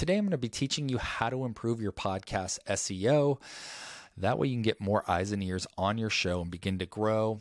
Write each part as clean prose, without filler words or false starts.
Today I'm going to be teaching you how to improve your podcast SEO. That way you can get more eyes and ears on your show and begin to grow.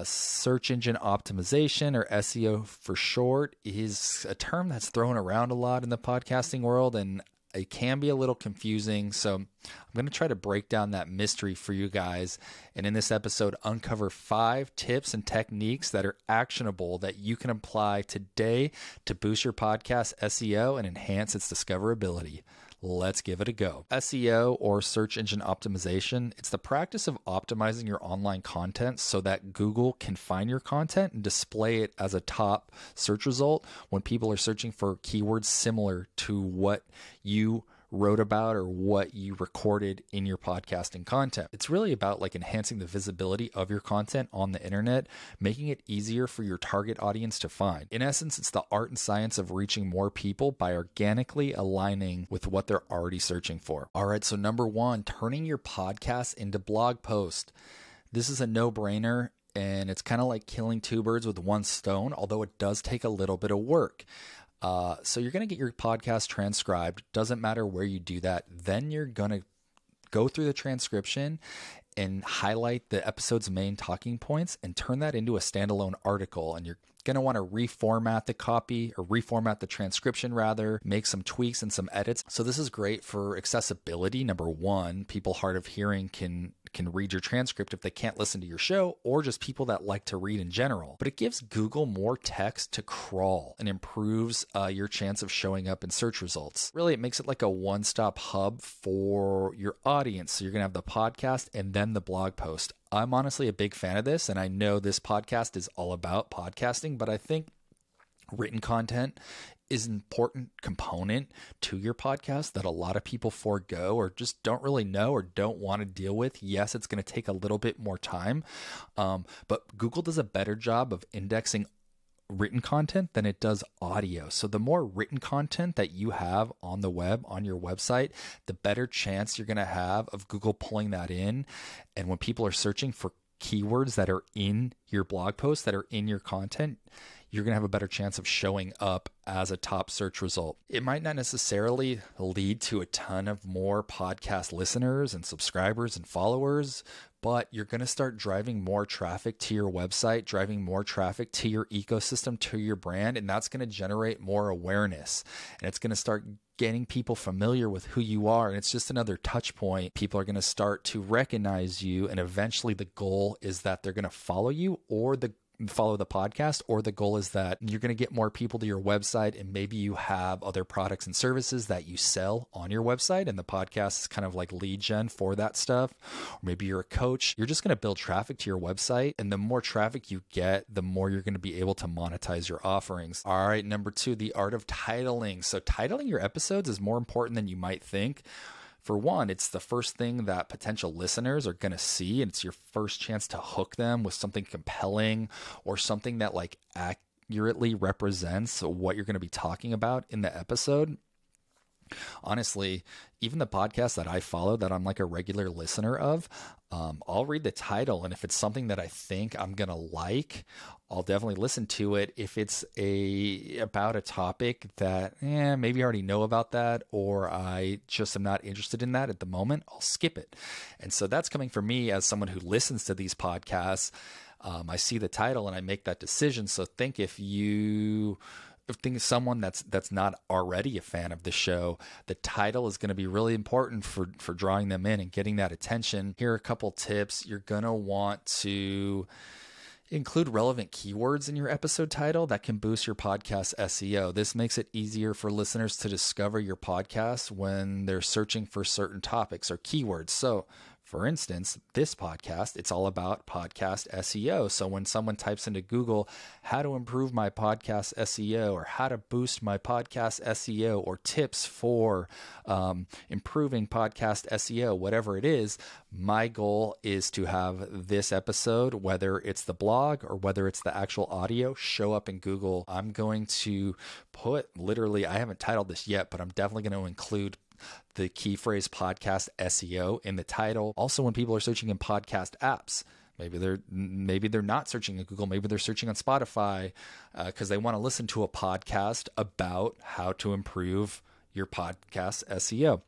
Search engine optimization, or SEO for short, is a term that's thrown around a lot in the podcasting world, and it can be a little confusing. So I'm going to try to break down that mystery for you guys. And in this episode, uncover 5 tips and techniques that are actionable that you can apply today to boost your podcast SEO and enhance its discoverability. Let's give it a go. SEO, or search engine optimization, it's the practice of optimizing your online content so that Google can find your content and display it as a top search result when people are searching for keywords similar to what you wrote about or what you recorded in your podcasting content. It's really about enhancing the visibility of your content on the internet, making it easier for your target audience to find. In essence, it's the art and science of reaching more people by organically aligning with what they're already searching for. All right, so number 1, turning your podcast into blog post. This is a no-brainer, and it's kind of like killing 2 birds with 1 stone, although it does take a little bit of work. So you're going to get your podcast transcribed. Doesn't matter where you do that. Then you're going to go through the transcription and highlight the episode's main talking points and turn that into a standalone article. And you're going to want to reformat the copy, or reformat the transcription rather, make some tweaks and some edits. So this is great for accessibility. Number 1, people hard of hearing can read your transcript if they can't listen to your show, or just people that like to read in general. But it gives Google more text to crawl and improves your chance of showing up in search results. Really, it makes it like a one-stop hub for your audience. So you're going to have the podcast and then the blog post. I'm honestly a big fan of this, and I know this podcast is all about podcasting, but I think written content is an important component to your podcast that a lot of people forego or just don't really know or don't want to deal with. Yes, it's going to take a little bit more time, but Google does a better job of indexing written content than it does audio. So the more written content that you have on the web, on your website, the better chance you're going to have of Google pulling that in. And when people are searching for keywords that are in your blog post, that are in your content, you're going to have a better chance of showing up as a top search result. It might not necessarily lead to a ton of more podcast listeners and subscribers and followers, but you're going to start driving more traffic to your website, driving more traffic to your ecosystem, to your brand, and that's going to generate more awareness. And it's going to start getting people familiar with who you are. And it's just another touch point. People are going to start to recognize you. And eventually the goal is that they're going to follow you or follow the podcast, or the goal is that you're going to get more people to your website, and maybe you have other products and services that you sell on your website, and the podcast is kind of like lead gen for that stuff. Or maybe you're a coach. You're just going to build traffic to your website, and the more traffic you get, the more you're going to be able to monetize your offerings. All right, number 2, the art of titling. So titling your episodes is more important than you might think. For one, it's the first thing that potential listeners are going to see, and it's your first chance to hook them with something compelling or something that accurately represents what you're going to be talking about in the episode. Honestly, even the podcasts that I follow that I'm a regular listener of, I'll read the title, and if it's something that I think I'm going to like, I'll definitely listen to it. If it's about a topic that maybe I already know about that, or I just am not interested in that at the moment, I'll skip it. And so that's coming from me as someone who listens to these podcasts. I see the title and I make that decision. So think if someone that's not already a fan of the show, the title is going to be really important for drawing them in and getting that attention. Here are a couple tips. You're going to want to include relevant keywords in your episode title that can boost your podcast SEO. This makes it easier for listeners to discover your podcast when they're searching for certain topics or keywords. So for instance, this podcast, it's all about podcast SEO. So when someone types into Google, how to improve my podcast SEO, or how to boost my podcast SEO, or tips for improving podcast SEO, whatever it is, my goal is to have this episode, whether it's the blog or whether it's the actual audio, show up in Google. I'm going to put I haven't titled this yet, but I'm definitely going to include the key phrase podcast SEO in the title. Also, when people are searching in podcast apps, maybe they're not searching in Google, maybe they're searching on Spotify because they want to listen to a podcast about how to improve your podcast SEO.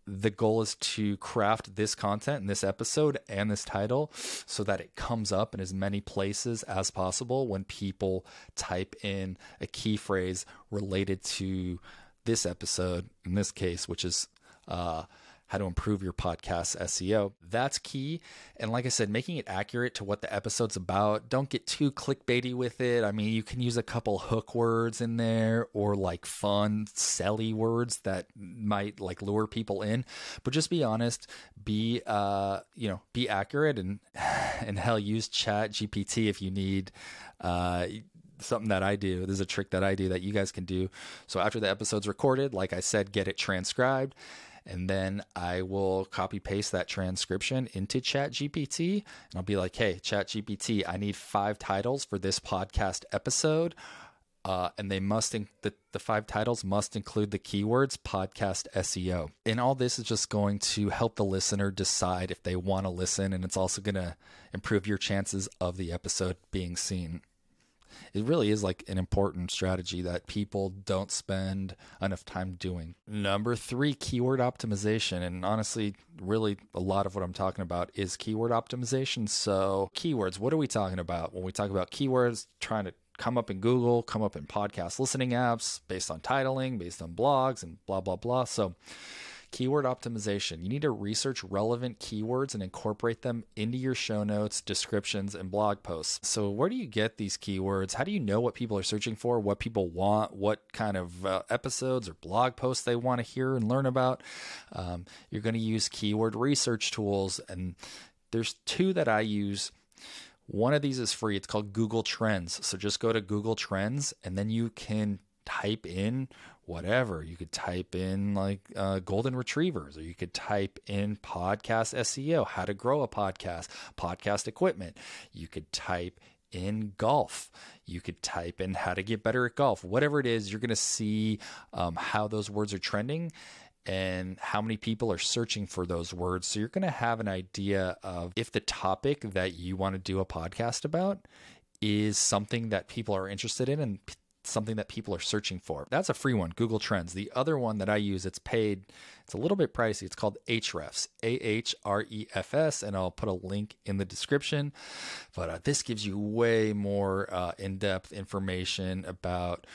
The goal is to craft this content in this episode and this title so that it comes up in as many places as possible when people type in a key phrase related to this episode, in this case, which is how to improve your podcast SEO. That's key. And like I said, making it accurate to what the episode's about. Don't get too clickbaity with it. I mean, you can use a couple hook words in there or like fun, selly words that might like lure people in. But just be honest, be accurate and hell, use Chat GPT if you need something that I do. There's a trick that I do that you guys can do. So after the episode's recorded, like I said, get it transcribed. And then I will copy paste that transcription into ChatGPT, and I'll be like, hey, ChatGPT, I need 5 titles for this podcast episode. And they must, the 5 titles must include the keywords podcast SEO. And all this is just going to help the listener decide if they want to listen. And it's also going to improve your chances of the episode being seen. It really is like an important strategy that people don't spend enough time doing. Number 3, keyword optimization. And honestly, really a lot of what I'm talking about is keyword optimization. So keywords, what are we talking about? When we talk about keywords, trying to come up in Google, come up in podcast listening apps based on titling, based on blogs and blah, blah, blah. So keyword optimization. You need to research relevant keywords and incorporate them into your show notes, descriptions, and blog posts. So where do you get these keywords? How do you know what people are searching for, what people want, what kind of episodes or blog posts they want to hear and learn about? You're going to use keyword research tools, and there's 2 that I use. One of these is free. It's called Google Trends. So just go to Google Trends, and then you can type in whatever. You could type in like golden retrievers, or you could type in podcast SEO, how to grow a podcast equipment. You could type in golf. You could type in how to get better at golf. Whatever it is, you're going to see how those words are trending and how many people are searching for those words. So you're going to have an idea of if the topic that you want to do a podcast about is something that people are interested in and something that people are searching for. That's a free one, Google Trends. The other one that I use, it's paid. It's a little bit pricey. It's called Ahrefs, Ahrefs, and I'll put a link in the description. But this gives you way more in-depth information about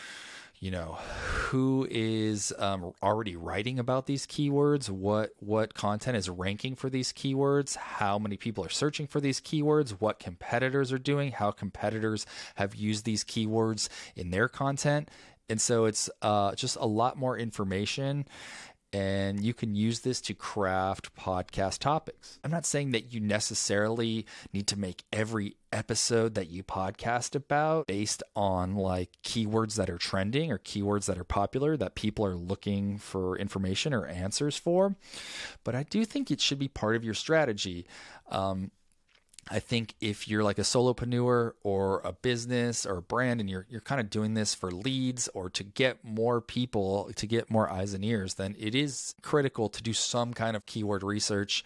who is already writing about these keywords, what content is ranking for these keywords, how many people are searching for these keywords, what competitors are doing, how competitors have used these keywords in their content. And so it's just a lot more information. And you can use this to craft podcast topics. I'm not saying that you necessarily need to make every episode that you podcast about based on like keywords that are trending or keywords that are popular that people are looking for information or answers for. But I do think it should be part of your strategy. I think if you're like a solopreneur or a business or a brand and you're kind of doing this for leads or to get more people, to get more eyes and ears, then it is critical to do some kind of keyword research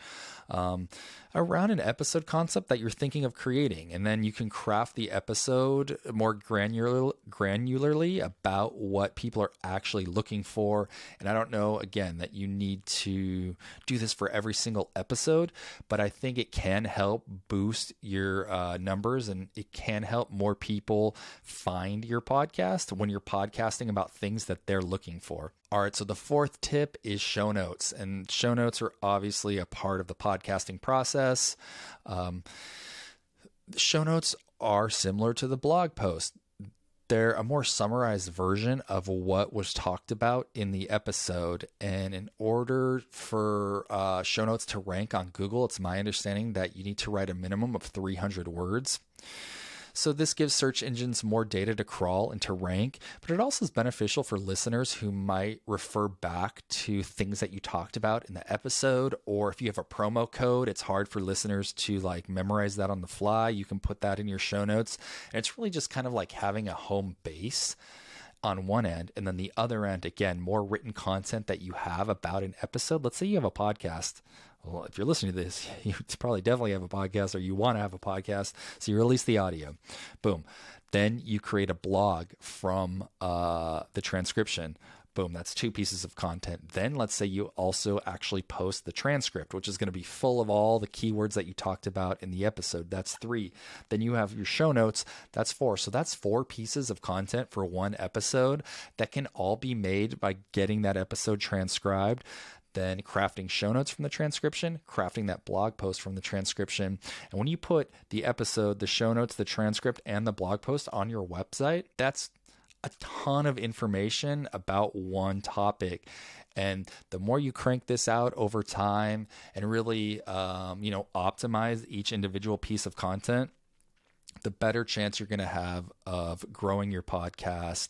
around an episode concept that you're thinking of creating. And then you can craft the episode more granularly about what people are actually looking for. And I don't know, again, that you need to do this for every single episode, but I think it can help boost your numbers, and it can help more people find your podcast when you're podcasting about things that they're looking for. All right, so the 4th tip is show notes, and show notes are obviously a part of the podcasting process. Show notes are similar to the blog post. They're a more summarized version of what was talked about in the episode. And in order for show notes to rank on Google, it's my understanding that you need to write a minimum of 300 words. So this gives search engines more data to crawl and to rank, but it also is beneficial for listeners who might refer back to things that you talked about in the episode, or if you have a promo code, it's hard for listeners to like memorize that on the fly. You can put that in your show notes, and it's really just kind of like having a home base on one end, and then the other end, again, more written content that you have about an episode. Let's say you have a podcast. Well, if you're listening to this, you probably definitely have a podcast, or you want to have a podcast. So you release the audio. Boom. Then you create a blog from the transcription. Boom, that's 2 pieces of content. Then let's say you also actually post the transcript, which is going to be full of all the keywords that you talked about in the episode. That's 3. Then you have your show notes. That's 4. So that's 4 pieces of content for one episode that can all be made by getting that episode transcribed, then crafting show notes from the transcription, crafting that blog post from the transcription. And when you put the episode, the show notes, the transcript, and the blog post on your website, that's a ton of information about one topic. And the more you crank this out over time and really, optimize each individual piece of content, the better chance you're going to have of growing your podcast,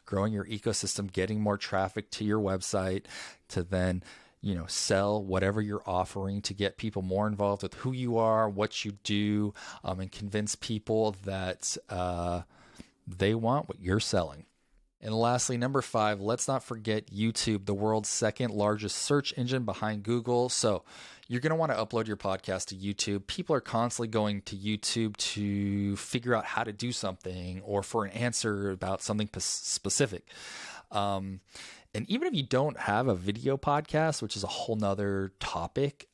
growing your ecosystem, getting more traffic to your website to then, sell whatever you're offering to get people more involved with who you are, what you do, and convince people that, they want what you're selling. And lastly, number 5, let's not forget YouTube, the world's second largest search engine behind Google. So you're going to want to upload your podcast to YouTube. People are constantly going to YouTube to figure out how to do something or for an answer about something specific. And even if you don't have a video podcast, which is a whole nother topic,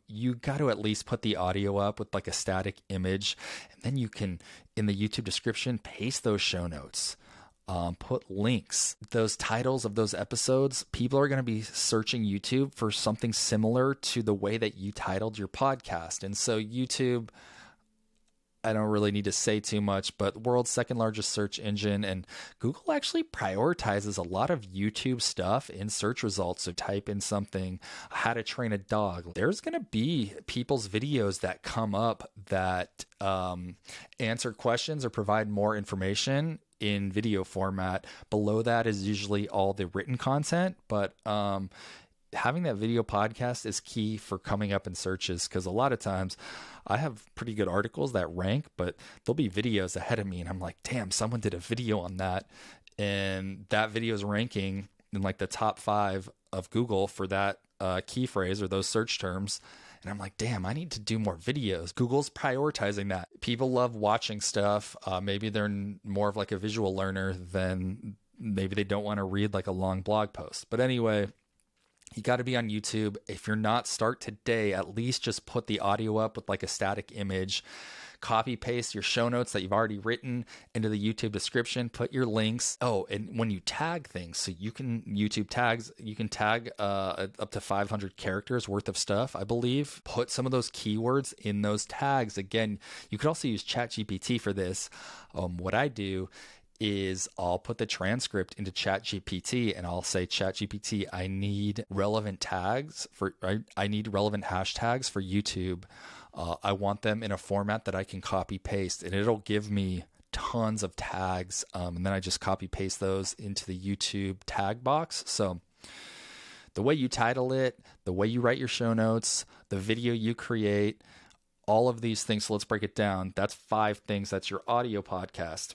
you got to at least put the audio up with like a static image. And then you can, in the YouTube description, paste those show notes, put links, those titles of those episodes. People are going to be searching YouTube for something similar to the way that you titled your podcast. And so YouTube, I don't really need to say too much, but world's second largest search engine, and Google actually prioritizes a lot of YouTube stuff in search results. So type in something, how to train a dog. There's going to be people's videos that come up that answer questions or provide more information in video format. Below that is usually all the written content, but having that video podcast is key for coming up in searches, because a lot of times I have pretty good articles that rank, but there'll be videos ahead of me and I'm like, damn, someone did a video on that, and that video is ranking in like the top 5 of Google for that key phrase or those search terms. And I'm like, damn, I need to do more videos. Google's prioritizing that. People love watching stuff. Maybe they're more of like a visual learner than maybe they don't want to read like a long blog post. But anyway, you got to be on YouTube. If you're not, start today. At least just put the audio up with like a static image. Copy paste your show notes that you've already written into the YouTube description. Put your links. Oh, and when you tag things, so you can YouTube tags, you can tag up to 500 characters worth of stuff, I believe. Put some of those keywords in those tags. Again, you could also use ChatGPT for this. What I do is I'll put the transcript into ChatGPT and I'll say, ChatGPT, I need relevant tags I need relevant hashtags for YouTube. I want them in a format that I can copy paste, and it'll give me tons of tags. And then I just copy paste those into the YouTube tag box. So the way you title it, the way you write your show notes, the video you create, all of these things. So let's break it down. That's 5 things. That's your audio podcast.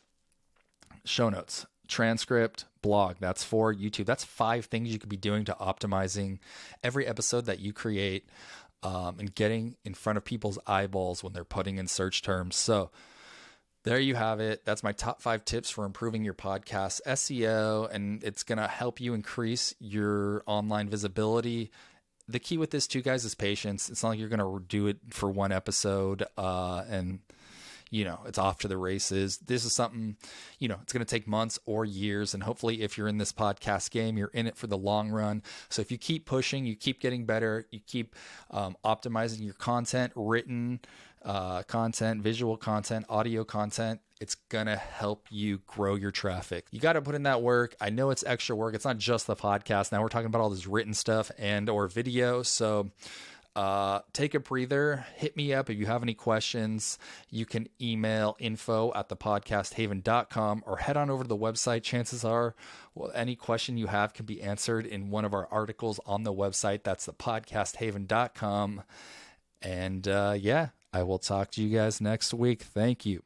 Show notes, transcript, blog. That's 4. YouTube. That's 5 things you could be doing to optimizing every episode that you create, and getting in front of people's eyeballs when they're putting in search terms. So there you have it. That's my top 5 tips for improving your podcast SEO, and it's going to help you increase your online visibility. The key with this too, guys, is patience. It's not like you're going to do it for one episode and it's off to the races. This is something, it's going to take months or years. And hopefully if you're in this podcast game, you're in it for the long run. So if you keep pushing, you keep getting better, you keep optimizing your content, written content, visual content, audio content, it's going to help you grow your traffic. You got to put in that work. I know it's extra work. It's not just the podcast. Now we're talking about all this written stuff and or video. So take a breather, hit me up if you have any questions. You can email info@thepodcasthaven.com or head on over to the website. Chances are, any question you have can be answered in one of our articles on the website. That's thepodcasthaven.com. And I will talk to you guys next week. Thank you.